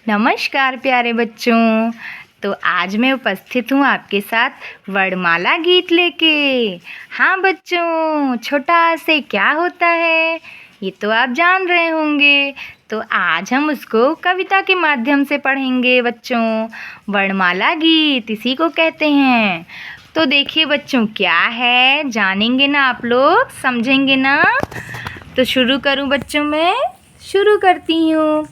नमस्कार प्यारे बच्चों। तो आज मैं उपस्थित हूँ आपके साथ वर्णमाला गीत लेके। हाँ बच्चों, छोटा से क्या होता है ये तो आप जान रहे होंगे। तो आज हम उसको कविता के माध्यम से पढ़ेंगे बच्चों। वर्णमाला गीत इसी को कहते हैं। तो देखिए बच्चों, क्या है जानेंगे ना, आप लोग समझेंगे ना। तो शुरू करूँ बच्चों, मैं शुरू करती हूँ।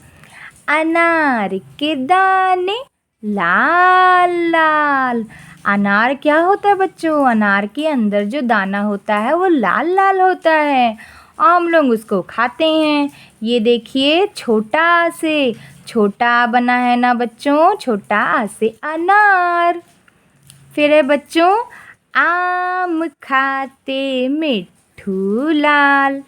अनार के दाने लाल लाल। अनार क्या होता है बच्चों? अनार के अंदर जो दाना होता है वो लाल लाल होता है। हम लोग उसको खाते हैं। ये देखिए, छोटा से छोटा बना है ना बच्चों, छोटा से अनार। फिर है बच्चों, आम खाते मिट्ठू लाल।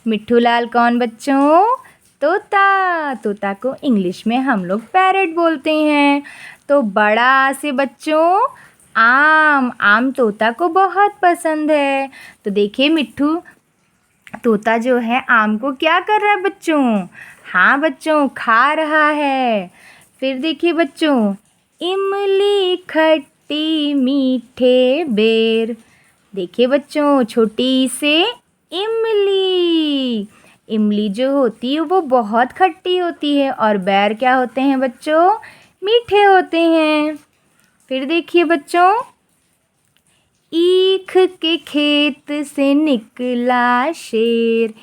मिट्ठू लाल कौन बच्चों? तोता। तोता को इंग्लिश में हम लोग पैरट बोलते हैं। तो बड़ा से बच्चों आम। आम तोता को बहुत पसंद है। तो देखिए, मिट्ठू तोता जो है आम को क्या कर रहा है बच्चों? हाँ बच्चों, खा रहा है। फिर देखिए बच्चों, इमली खट्टी मीठे बेर। देखिए बच्चों, छोटी से इमली। इमली जो होती है वो बहुत खट्टी होती है और बेर क्या होते हैं बच्चों? मीठे होते हैं। फिर देखिए बच्चों, ईख के खेत से निकला शेर।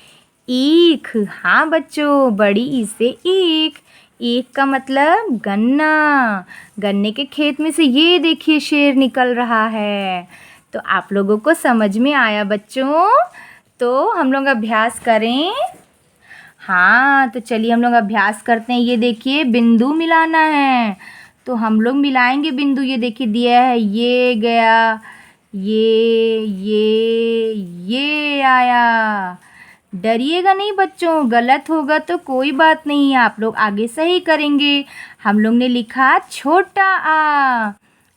ईख, हाँ बच्चों, बड़ी ई से ईख। ईख का मतलब गन्ना। गन्ने के खेत में से ये देखिए शेर निकल रहा है। तो आप लोगों को समझ में आया बच्चों? तो हम लोग अभ्यास करें। हाँ, तो चलिए हम लोग अभ्यास करते हैं। ये देखिए, बिंदु मिलाना है। तो हम लोग मिलाएंगे बिंदु। ये देखिए दिया है, ये गया, ये आया। डरिएगा नहीं बच्चों, गलत होगा तो कोई बात नहीं, आप लोग आगे सही करेंगे। हम लोग ने लिखा छोटा आ।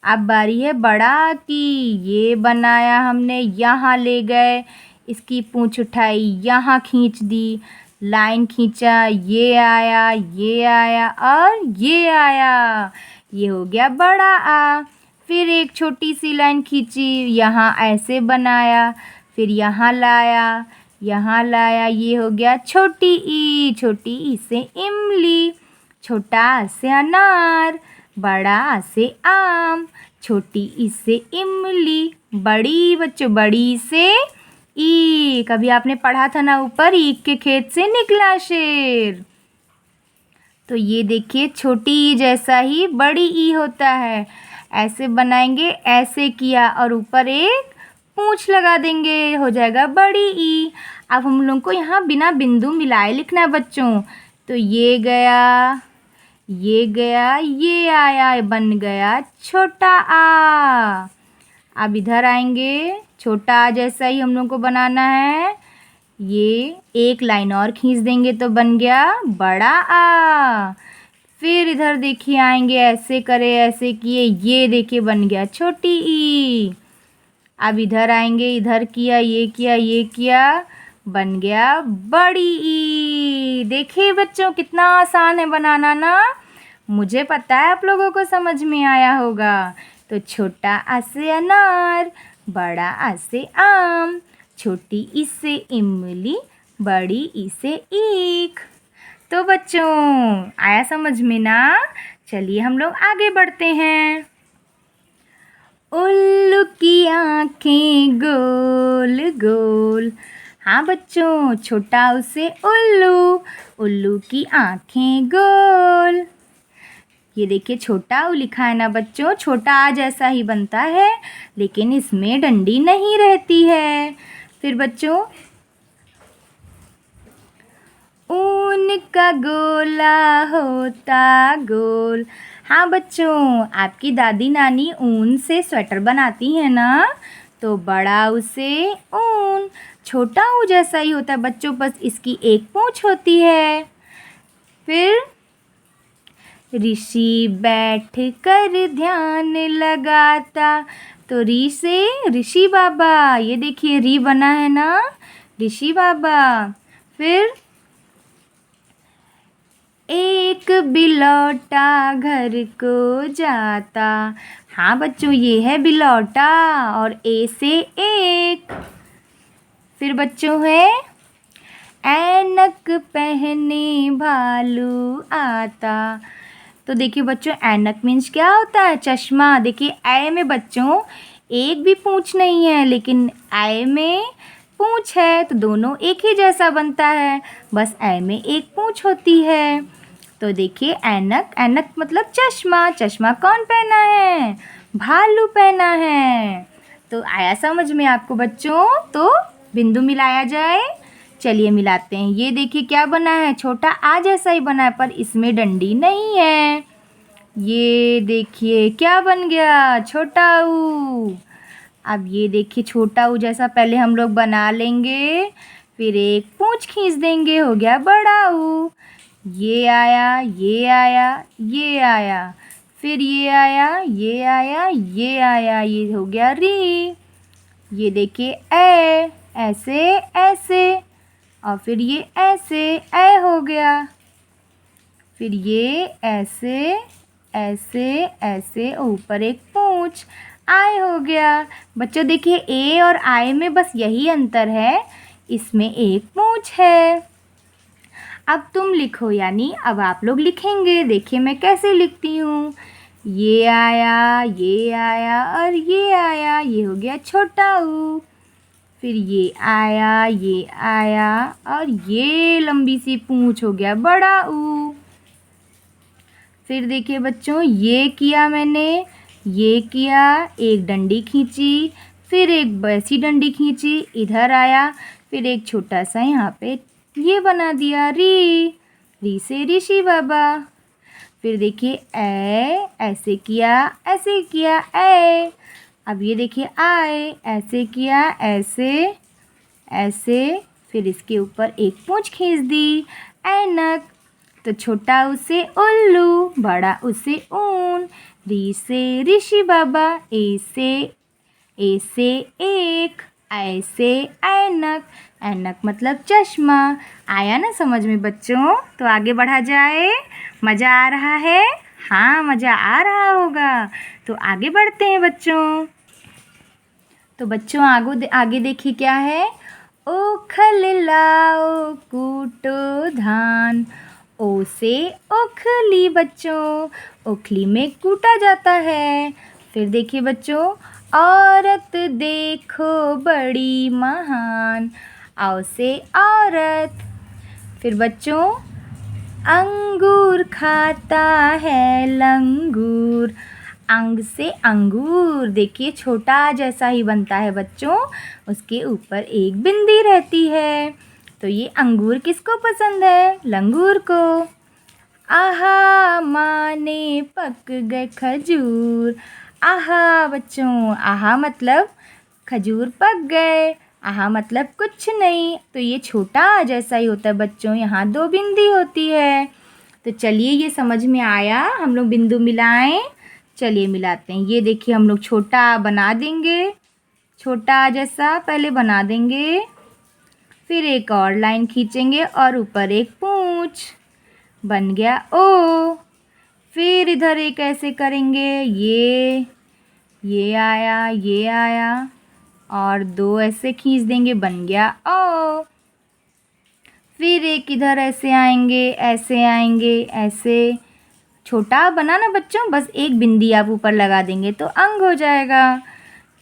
अब बारी है बड़ा आ की। ये बनाया हमने, यहाँ ले गए, इसकी पूंछ उठाई, यहाँ खींच दी, लाइन खींचा, ये आया और ये आया। ये हो गया बड़ा आ। फिर एक छोटी सी लाइन खींची, यहाँ ऐसे बनाया, फिर यहाँ लाया, ये हो गया छोटी ई। छोटी ई से इमली। छोटा आ से अनार। बड़ा आ से आम। छोटी ई से इमली। बड़ी बच्चों, बड़ी से ईख। अभी आपने पढ़ा था ना ऊपर, ईख के खेत से निकला शेर। तो ये देखिए, छोटी ई जैसा ही बड़ी ई होता है। ऐसे बनाएंगे, ऐसे किया और ऊपर एक पूंछ लगा देंगे, हो जाएगा बड़ी ई। अब हम लोग को यहाँ बिना बिंदु मिलाए लिखना है बच्चों। तो ये गया, ये आया, बन गया छोटा आ। अब इधर आएंगे, छोटा आ जैसा ही हम लोग को बनाना है। ये एक लाइन और खींच देंगे तो बन गया बड़ा आ। फिर इधर देखिए आएंगे, ऐसे करे, ऐसे किए, ये देखिए बन गया छोटी ई। अब इधर आएंगे, इधर किया, ये किया, बन गया बड़ी ई। देखिए बच्चों, कितना आसान है बनाना ना। मुझे पता है आप लोगों को समझ में आया होगा। तो छोटा आ से अनार, बड़ा आ से आम, छोटी ई से इमली, बड़ी ई से ईख। तो बच्चों, आया समझ में ना? चलिए हम लोग आगे बढ़ते हैं। उल्लू की आँखें गोल गोल। हाँ बच्चों, छोटा उसे उल्लू। उल्लू की आँखें गोल। ये देखिए, छोटा ऊ लिखा है ना बच्चों। छोटा आ जैसा ही बनता है, लेकिन इसमें डंडी नहीं रहती है। फिर बच्चों, ऊन का गोला होता गोल। हाँ बच्चों, आपकी दादी नानी ऊन से स्वेटर बनाती है ना। तो बड़ा उसे ऊन, छोटा ऊ जैसा ही होता है बच्चों, बस इसकी एक पूंछ होती है। फिर ऋषि बैठ कर ध्यान लगाता। तो री से ऋषि बाबा। ये देखिए, री बना है ना, ऋषि बाबा। फिर एक एक बिलौटा घर को जाता। हाँ बच्चों, ये है बिलौटा। और ए से एक। फिर बच्चों है ऐनक पहने भालू आता। तो देखिए बच्चों, ऐनक मीन्स क्या होता है? चश्मा। देखिए ऐ में बच्चों एक भी पूंछ नहीं है, लेकिन ऐ में पूंछ है, तो दोनों एक ही जैसा बनता है, बस ऐ में एक पूंछ होती है। तो देखिए ऐनक, ऐनक मतलब चश्मा। चश्मा कौन पहना है? भालू पहना है। तो आया समझ में आपको बच्चों? तो बिंदु मिलाया जाए। चलिए मिलाते हैं। ये देखिए क्या बना है, छोटा आ जैसा ही बना है, पर इसमें डंडी नहीं है। ये देखिए क्या बन गया, छोटा ऊ। अब ये देखिए छोटा ऊ जैसा पहले हम लोग बना लेंगे, फिर एक पूंछ खींच देंगे, हो गया बड़ा ऊ। ये आया, ये आया, ये आया, फिर ये आया, ये आया, ये आया, ये हो गया री। ये देखिए ऐ, ऐसे ऐसे, और फिर ये ऐसे ऐ हो गया। फिर ये ऐसे ऐसे ऐसे, ऊपर एक पूंछ, आय हो गया। बच्चों देखिए ए और आय में बस यही अंतर है, इसमें एक पूंछ है। अब तुम लिखो, यानी अब आप लोग लिखेंगे। देखिए मैं कैसे लिखती हूँ। ये आया, ये आया, और ये आया, ये हो गया छोटा ऊ। फिर ये आया, ये आया, और ये लंबी सी पूंछ हो गया बड़ा ऊ। फिर देखिए बच्चों, ये किया मैंने, ये किया, एक डंडी खींची, फिर एक वैसी डंडी खींची, इधर आया, फिर एक छोटा सा यहाँ पे ये बना दिया री। री से ऋषि बाबा। फिर देखिए ऐ, ऐसे किया, ऐसे किया ऐ। अब ये देखिए आए, ऐसे किया, ऐसे ऐसे, फिर इसके ऊपर एक पूंछ खींच दी, ऐनक। तो छोटा उसे उल्लू, बड़ा उसे ऊन। री से ऋषि बाबा, ए से एक, ऐसे ऐनक। ऐनक मतलब चश्मा। आया ना समझ में बच्चों? तो आगे बढ़ा जाए। मज़ा आ रहा है? हाँ मज़ा आ रहा होगा। तो आगे बढ़ते हैं बच्चों। तो बच्चों आगे देखिए क्या है। ओखल लाओ कूटो धान। ओ से ओखली बच्चों, ओखली में कूटा जाता है। फिर देखिए बच्चों, औरत देखो बड़ी महान। औ से औरत। फिर बच्चों, अंगूर खाता है लंगूर। अंग से अंगूर। देखिए छोटा जैसा ही बनता है बच्चों, उसके ऊपर एक बिंदी रहती है। तो ये अंगूर किसको पसंद है? लंगूर को। आहा माने पक गए खजूर। आहा बच्चों, आहा मतलब खजूर पक गए, आहा मतलब कुछ नहीं। तो ये छोटा जैसा ही होता है बच्चों, यहाँ दो बिंदी होती है। तो चलिए ये समझ में आया, हम लोग बिंदु मिलाएं। चलिए मिलाते हैं। ये देखिए हम लोग छोटा बना देंगे, छोटा जैसा पहले बना देंगे, फिर एक और लाइन खींचेंगे और ऊपर एक पूंछ, बन गया ओ। फिर इधर एक ऐसे करेंगे, ये आया, ये आया, और दो ऐसे खींच देंगे, बन गया ओ। फिर एक इधर ऐसे आएंगे, ऐसे आएंगे, ऐसे। छोटा बना ना बच्चों, बस एक बिंदी आप ऊपर लगा देंगे तो अंग हो जाएगा।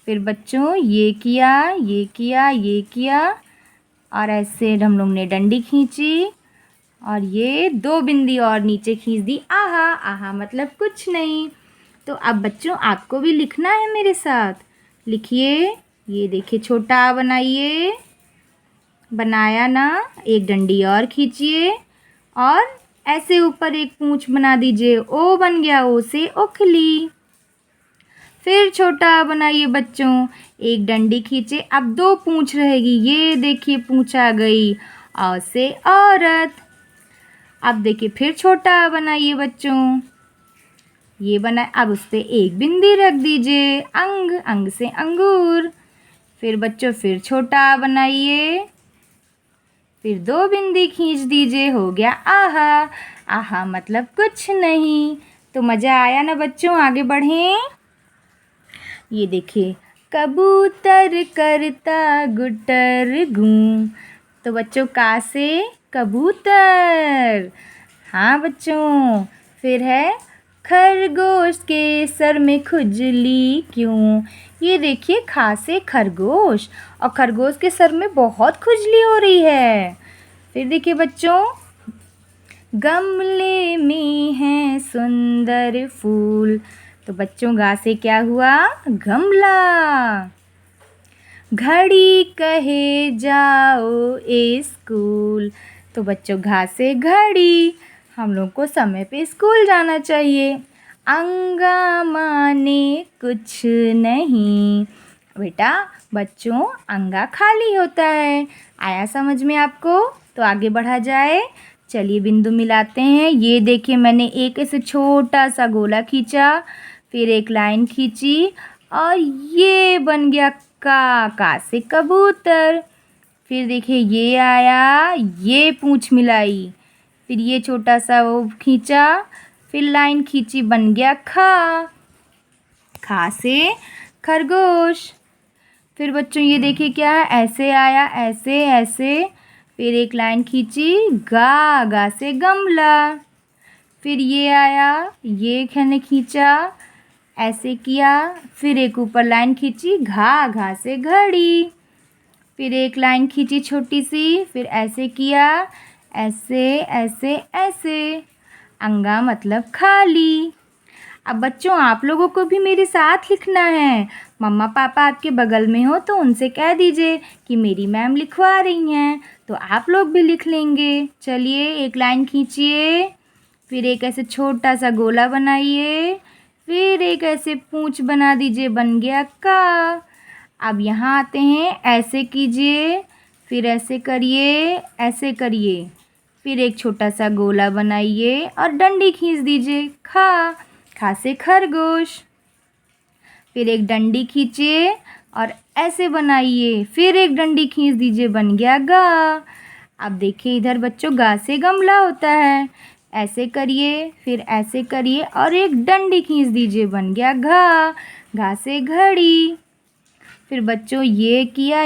फिर बच्चों ये किया, ये किया, ये किया, और ऐसे हम लोग ने डंडी खींची, और ये दो बिंदी और नीचे खींच दी। आहा, आहा मतलब कुछ नहीं। तो अब बच्चों आपको भी लिखना है मेरे साथ। लिखिए। ये देखिए छोटा बनाइए, बनाया ना, एक डंडी और खींचिए, और ऐसे ऊपर एक पूंछ बना दीजिए, ओ बन गया, ओ से ओखली। फिर छोटा बनाइए बच्चों, एक डंडी खींचे, अब दो पूंछ रहेगी, ये देखिए पूंछ आ गई, औ से औरत। अब देखिए फिर छोटा बनाइए बच्चों, ये बना, अब उस पर एक बिंदी रख दीजिए, अंग, अंग से अंगूर। फिर बच्चों फिर छोटा बनाइए, फिर दो बिंदी खींच दीजिए, हो गया आहा। आहा मतलब कुछ नहीं। तो मज़ा आया ना बच्चों? आगे बढ़ें। ये देखिए, कबूतर करता गुटर गूं। तो बच्चों का से कबूतर। हाँ बच्चों। फिर है खरगोश के सर में खुजली क्यों। ये देखिए, खा से खरगोश, और खरगोश के सर में बहुत खुजली हो रही है। फिर देखिए बच्चों, गमले में हैं सुंदर फूल। तो बच्चों गा से क्या हुआ? गमला। घड़ी कहे जाओ स्कूल। तो बच्चों घा से घड़ी, हम लोग को समय पे स्कूल जाना चाहिए। अंगा माने कुछ नहीं। बेटा बच्चों, अंगा खाली होता है। आया समझ में आपको? तो आगे बढ़ा जाए। चलिए बिंदु मिलाते हैं। ये देखिए, मैंने एक ऐसे छोटा सा गोला खींचा, फिर एक लाइन खींची, और ये बन गया का से कबूतर। फिर देखिए ये आया, ये पूंछ मिलाई, फिर ये छोटा सा वो खींचा, फिर लाइन खींची, बन गया खा से खरगोश। फिर बच्चों ये देखिए क्या है, ऐसे आया, ऐसे ऐसे, फिर एक लाइन खींची, गा से गमला। फिर ये आया, ये मैंने खींचा, ऐसे किया, फिर एक ऊपर लाइन खींची, घा से घड़ी। फिर एक लाइन खींची छोटी सी, फिर ऐसे किया, ऐसे ऐसे ऐसे। अंगा मतलब खाली। अब बच्चों आप लोगों को भी मेरे साथ लिखना है। मम्मा पापा आपके बगल में हो तो उनसे कह दीजिए कि मेरी मैम लिखवा रही हैं, तो आप लोग भी लिख लेंगे। चलिए एक लाइन खींचिए, फिर एक ऐसे छोटा सा गोला बनाइए, फिर एक ऐसे पूंछ बना दीजिए, बन गया का। अब यहाँ आते हैं, ऐसे कीजिए, फिर ऐसे करिए, ऐसे करिए, फिर एक छोटा सा गोला बनाइए और डंडी खींच दीजिए, खा से खरगोश। फिर एक डंडी खींचिए और ऐसे बनाइए, फिर एक डंडी खींच दीजिए, बन गया गा। अब देखिए इधर बच्चों, गा से गमला होता है। ऐसे करिए, फिर ऐसे करिए और एक डंडी खींच दीजिए, बन गया घा से घड़ी। फिर बच्चों ये किया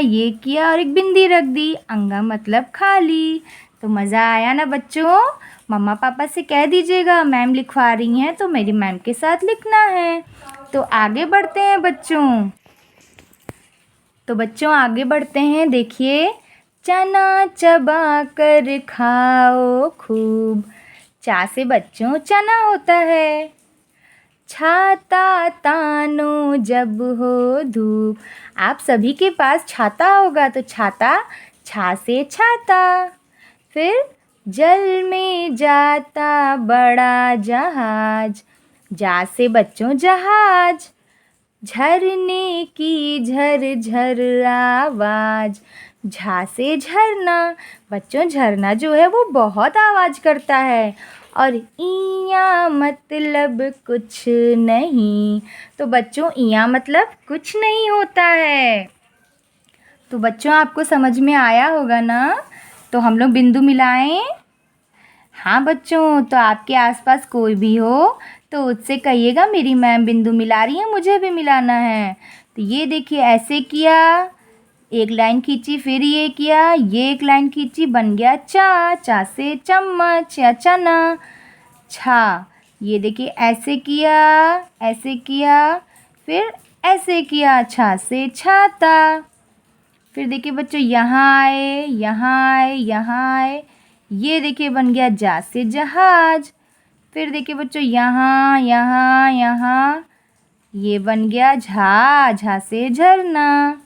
और एक बिंदी रख दी, अंगा मतलब खाली। तो मज़ा आया ना बच्चों? मम्मा पापा से कह दीजिएगा मैम लिखवा रही हैं तो मेरी मैम के साथ लिखना है। तो आगे बढ़ते हैं बच्चों। आगे बढ़ते हैं। देखिए, चना चबा कर खाओ खूब। चा से बच्चों चना होता है। छाता तानो जब हो धूप। आप सभी के पास छाता होगा, तो छाता, छा से छाता। फिर जल में जाता बड़ा जहाज। जा से बच्चों जहाज। झरने की झर झर आवाज़। झा से झरना। बच्चों झरना जो है वो बहुत आवाज़ करता है। और इया मतलब कुछ नहीं। तो बच्चों इया मतलब कुछ नहीं होता है। तो बच्चों आपको समझ में आया होगा ना? तो हम लोग बिंदु मिलाएं। हाँ बच्चों, तो आपके आसपास कोई भी हो तो उससे कहिएगा मेरी मैम बिंदु मिला रही है, मुझे भी मिलाना है। तो ये देखिए, ऐसे किया, एक लाइन खींची, फिर ये किया, ये एक लाइन खींची, बन गया चा से चम्मच या चना। छा, ये देखिए ऐसे किया, फिर ऐसे किया, छा से छाता। फिर देखिए बच्चों, यहाँ आए, ये देखिए बन गया जा से जहाज। फिर देखिए बच्चों, यहाँ, ये बन गया झा से झरना।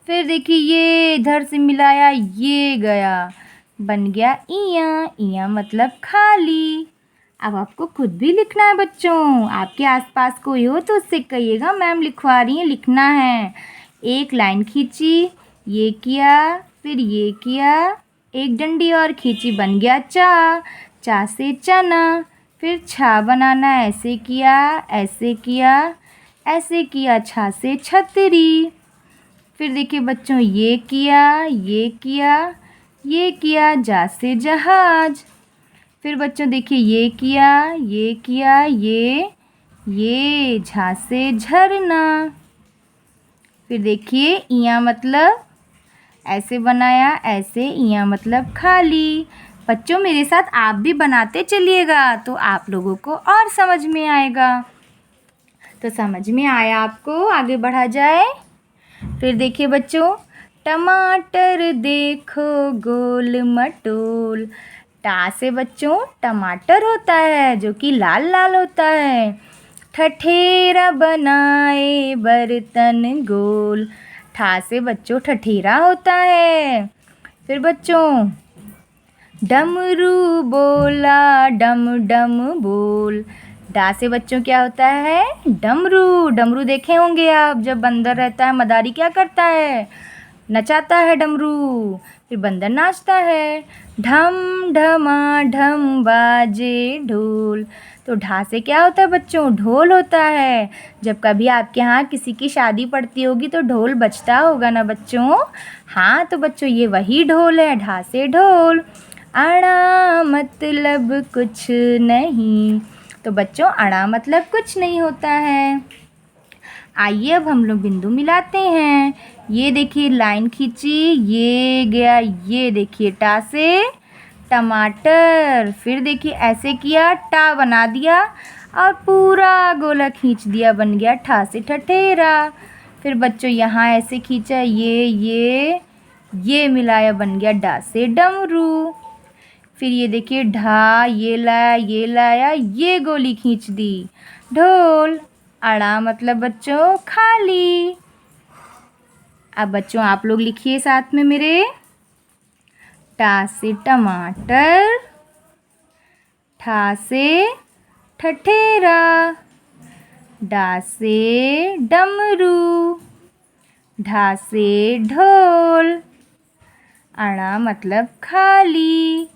फिर देखिए ये इधर से मिलाया, ये गया, बन गया इया मतलब खाली। अब आपको खुद भी लिखना है बच्चों। आपके आसपास कोई हो तो उससे कहिएगा मैम लिखवा रही हैं, लिखना है। एक लाइन खींची, ये किया, फिर ये किया, एक डंडी और खींची, बन गया चा से चना। फिर छा बनाना, ऐसे किया, छा से छतरी। फिर देखिए बच्चों, ये किया, जा से जहाज। फिर बच्चों देखिए ये किया, ये किया, ये झा से झरना। फिर देखिए इया मतलब ऐसे बनाया, ऐसे इया मतलब खाली। बच्चों मेरे साथ आप भी बनाते चलिएगा तो आप लोगों को और समझ में आएगा। तो समझ में आया आपको? आगे बढ़ा जाए। फिर देखिए बच्चों, टमाटर देखो गोल मटोल। टा से बच्चों टमाटर होता है जो कि लाल लाल होता है। ठठेरा बनाए बर्तन गोल। ठा से बच्चों ठठेरा होता है। फिर बच्चों, डमरू बोला डम डम बोल। डा से बच्चों क्या होता है? डमरू। डमरू देखे होंगे आप, जब बंदर रहता है मदारी क्या करता है? नचाता है डमरू। फिर बंदर नाचता है। ढम ढमा ढम बाजे ढोल। तो ढा से क्या होता है बच्चों? ढोल होता है। जब कभी आपके यहाँ किसी की शादी पड़ती होगी तो ढोल बजता होगा ना बच्चों? हाँ तो बच्चों ये वही ढोल है, ढा से ढोल। अड़ा मतलब कुछ नहीं। तो बच्चों अड़ा मतलब कुछ नहीं होता है। आइए अब हम लोग बिंदु मिलाते हैं। ये देखिए लाइन खींची, ये गया, ये देखिए टा से टमाटर। फिर देखिए ऐसे किया, टा बना दिया और पूरा गोला खींच दिया, बन गया ठा से ठठेरा। फिर बच्चों यहाँ ऐसे खींचा, ये मिलाया, बन गया डा से डमरू। फिर ये देखिए ढा, ये लाया, ये गोली खींच दी, ढोल। अड़ा मतलब बच्चों खाली। अब बच्चों आप लोग लिखिए साथ में मेरे। टा से टमाटर, ठा से ठठेरा, डा से डमरू, ढा से ढोल। अड़ा मतलब खाली।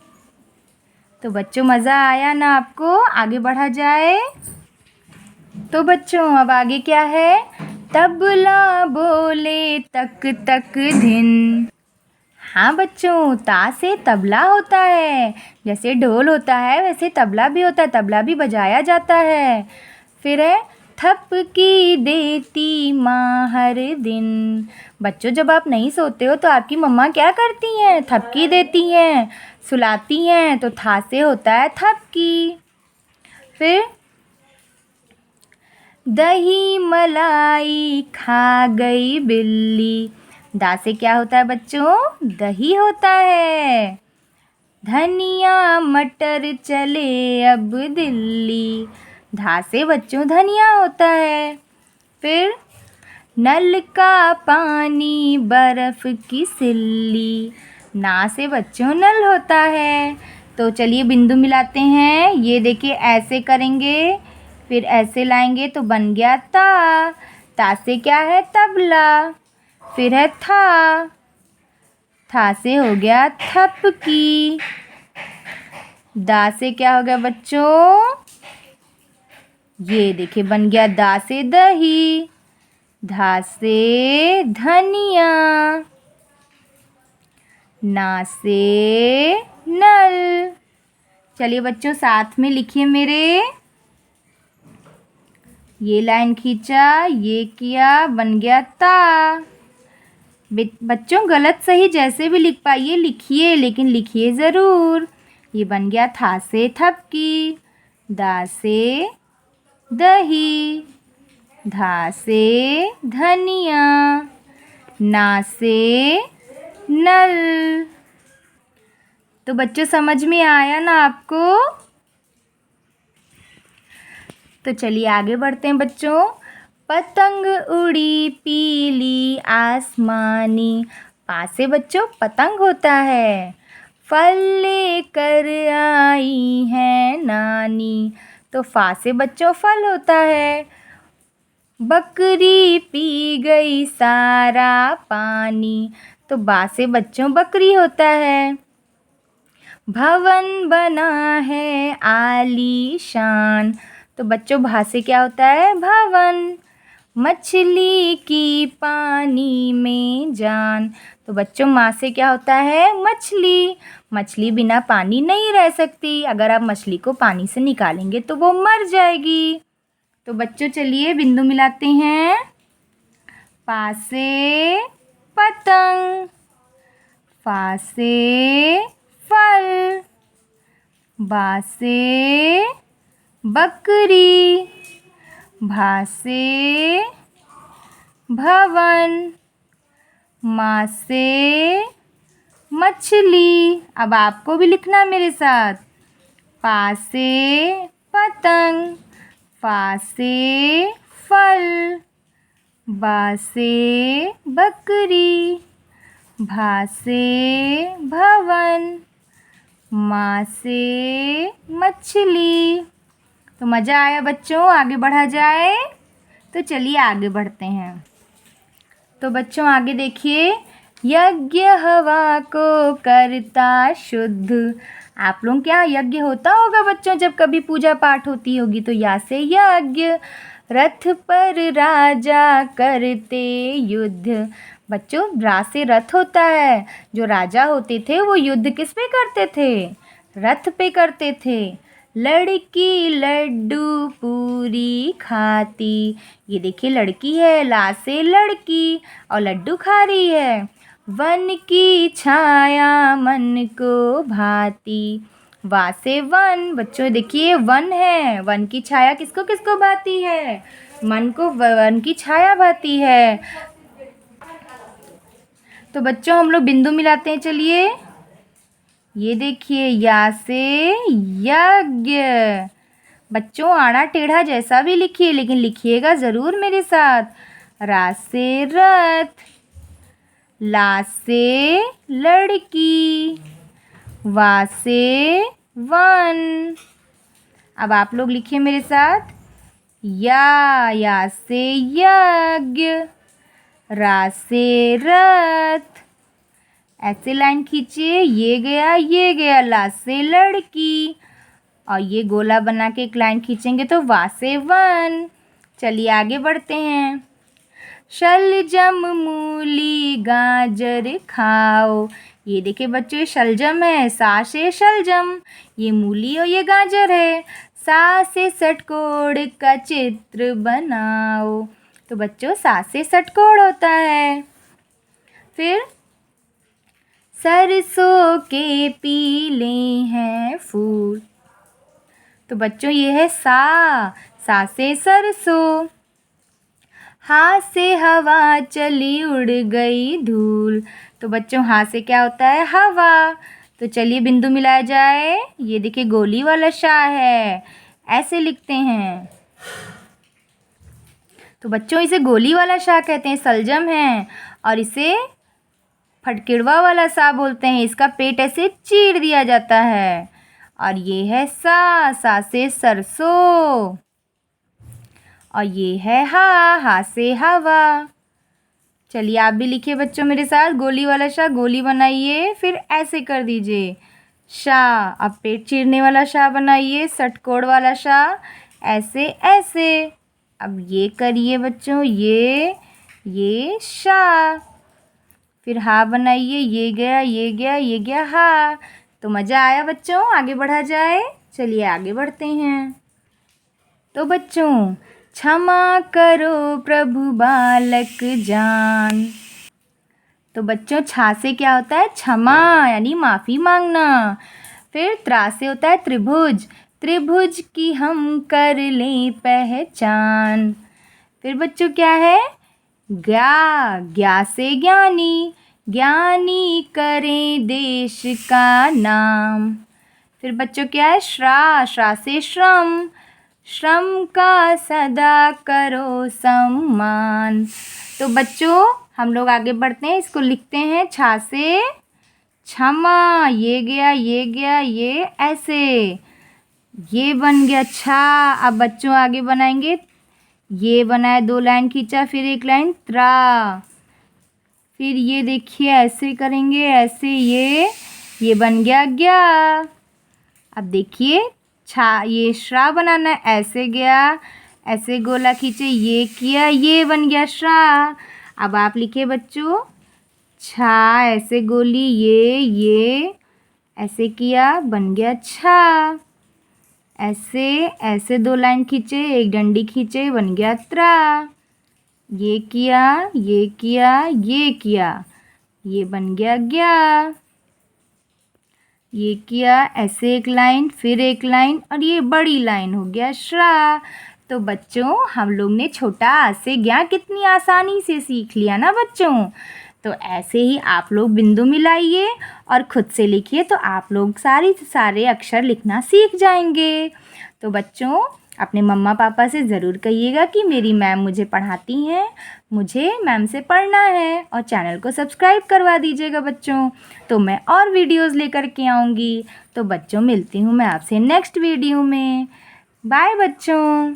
तो बच्चों मज़ा आया ना आपको? आगे बढ़ा जाए। तो बच्चों अब आगे क्या है? तबला बोले तक तक धिन। हाँ बच्चों, ता से तबला होता है। जैसे ढोल होता है वैसे तबला भी होता है, तबला भी बजाया जाता है। फिर है थपकी देती माँ हर दिन। बच्चों जब आप नहीं सोते हो तो आपकी मम्मा क्या करती हैं? थपकी देती हैं, सुलाती हैं। तो था से होता है थपकी। फिर दही मलाई खा गई बिल्ली। दा से क्या होता है बच्चों? दही होता है। धनिया मटर चले अब दिल्ली। धा से बच्चों धनिया होता है। फिर नल का पानी बर्फ की सिल्ली। ना से बच्चों नल होता है। तो चलिए बिंदु मिलाते हैं। ये देखिए ऐसे करेंगे, फिर ऐसे लाएंगे तो बन गया ता। ता से क्या है? तबला। फिर है था से हो गया थपकी। दा से क्या हो गया बच्चों? ये देखिए बन गया दा से दही। धा से धनिया। ना से नल। चलिए बच्चों साथ में लिखिए मेरे। ये लाइन खींचा, ये किया, बन गया ता। बच्चों गलत सही जैसे भी लिख पाइए लिखिए, लेकिन लिखिए ज़रूर। ये बन गया था से थपकी, दा से दही, धा से धनिया, ना से नल। तो बच्चों समझ में आया ना आपको? तो चलिए आगे बढ़ते हैं बच्चों। पतंग उड़ी पीली आसमानी। पा से बच्चों पतंग होता है। फल लेकर आई है नानी। तो फा से बच्चों फल होता है। बकरी पी गई सारा पानी। तो बा से बच्चों बकरी होता है। भवन बना है आलीशान। तो बच्चों भा से क्या होता है? भवन। मछली की पानी में जान। तो बच्चों माँ से क्या होता है? मछली। मछली बिना पानी नहीं रह सकती। अगर आप मछली को पानी से निकालेंगे तो वो मर जाएगी। तो बच्चों चलिए बिंदु मिलाते हैं। पा से पतंग, फा से फल, बा से बकरी, भा से भवन, मा से मछली। अब आपको भी लिखना है मेरे साथ। पा से पतंग, फा से फल, बा से बकरी, भा से भवन, मा से मछली। तो मज़ा आया बच्चों? आगे बढ़ा जाए? तो चलिए आगे बढ़ते हैं। तो बच्चों आगे देखिए। यज्ञ हवा को करता शुद्ध। आप लोग क्या यज्ञ होता होगा बच्चों जब कभी पूजा पाठ होती होगी? तो या से यज्ञ। रथ पर राजा करते युद्ध। बच्चों रा से रथ होता है। जो राजा होते थे वो युद्ध किस पे करते थे? रथ पे करते थे। लड़की लड्डू पूरी खाती। ये देखिए लड़की है, ला से लड़की, और लड्डू खा रही है। वन की छाया मन को भाती। वा से वन। बच्चों देखिए वन है, वन की छाया किसको किसको भाती है? मन को वन की छाया भाती है। तो बच्चों हम लोग बिंदु मिलाते हैं। चलिए ये देखिए या से यज्ञ। बच्चों आड़ा टेढ़ा जैसा भी लिखिए, लेकिन लिखिएगा ज़रूर मेरे साथ। रा से रथ, ला से लड़की, वा से वन। अब आप लोग लिखिए मेरे साथ। या से यज्ञ, रा से रथ। ऐसे लाइन खींचिए। ये गया, ला से लड़की, और ये गोला बना के एक लाइन खींचेंगे तो वा से वन। चलिए आगे बढ़ते हैं। शलजम मूली गाजर खाओ। ये देखिए बच्चों ये शलजम है, सा से शलजम। ये मूली और ये गाजर है। सा से षटकोण का चित्र बनाओ। तो बच्चों सा से षटकोण होता है। फिर सरसों के पीले हैं फूल। तो बच्चों ये है सा से सरसों। हा से हवा चली उड़ गई धूल। तो बच्चों हा से क्या होता है? हवा। तो चलिए बिंदु मिलाया जाए। ये देखिए गोली वाला शा है, ऐसे लिखते हैं। तो बच्चों इसे गोली वाला शा कहते हैं, सलजम है, और इसे फटकिड़वा वाला सा बोलते हैं। इसका पेट ऐसे चीर दिया जाता है। और ये है सा से सरसों, और ये है हा से हवा। चलिए आप भी लिखिए बच्चों मेरे साथ। गोली वाला शा गोली बनाइए, फिर ऐसे कर दीजिए शा। अब पेट चीरने वाला शा बनाइए, षटकोण वाला शा, ऐसे ऐसे। अब ये करिए बच्चों, ये शा। फिर हा बनाइए, ये गया हा। तो मज़ा आया बच्चों? आगे बढ़ा जाए? चलिए आगे बढ़ते हैं। तो बच्चों क्षमा करो प्रभु बालक जान। तो बच्चों छा से क्या होता है? क्षमा, यानी माफ़ी मांगना। फिर त्रा से होता है त्रिभुज। त्रिभुज की हम कर लें पहचान। फिर बच्चों क्या है? ज्ञा से ज्ञानी। ज्ञानी करें देश का नाम। फिर बच्चों क्या है? श्रा से श्रम। श्रम का सदा करो सम्मान। तो बच्चों हम लोग आगे बढ़ते हैं। इसको लिखते हैं छा से क्षमा। ये गया ये ऐसे। ये बन गया छा। अब बच्चों आगे बनाएंगे। ये बनाया, 2 लाइन खींचा, फिर 1 लाइन त्रा। फिर ये देखिए ऐसे करेंगे, ऐसे ये बन गया ज्ञा। अब देखिए छा, ये श्रा बनाना है, ऐसे गया ऐसे गोला खींचे, ये किया, ये बन गया श्रा। अब आप लिखिए बच्चों छा, ऐसे गोली, ये ऐसे किया, बन गया छा। ऐसे ऐसे 2 लाइन खींचे, एक डंडी खींचे, बन गया त्रा। ये किया, ये किया, ये किया, ये बन गया ग्या। ये किया, ऐसे एक लाइन, फिर एक लाइन, और ये बड़ी लाइन हो गया श्रा। तो बच्चों हम लोग ने छोटा आ से ज्ञा कितनी आसानी से सीख लिया ना बच्चों। तो ऐसे ही आप लोग बिंदु मिलाइए और खुद से लिखिए, तो आप लोग सारे अक्षर लिखना सीख जाएंगे। तो बच्चों अपने मम्मा पापा से ज़रूर कहिएगा कि मेरी मैम मुझे पढ़ाती हैं, मुझे मैम से पढ़ना है, और चैनल को सब्सक्राइब करवा दीजिएगा बच्चों। तो मैं और वीडियोज़ लेकर के आऊँगी। तो बच्चों मिलती हूँ मैं आपसे नेक्स्ट वीडियो में। बाय बच्चों।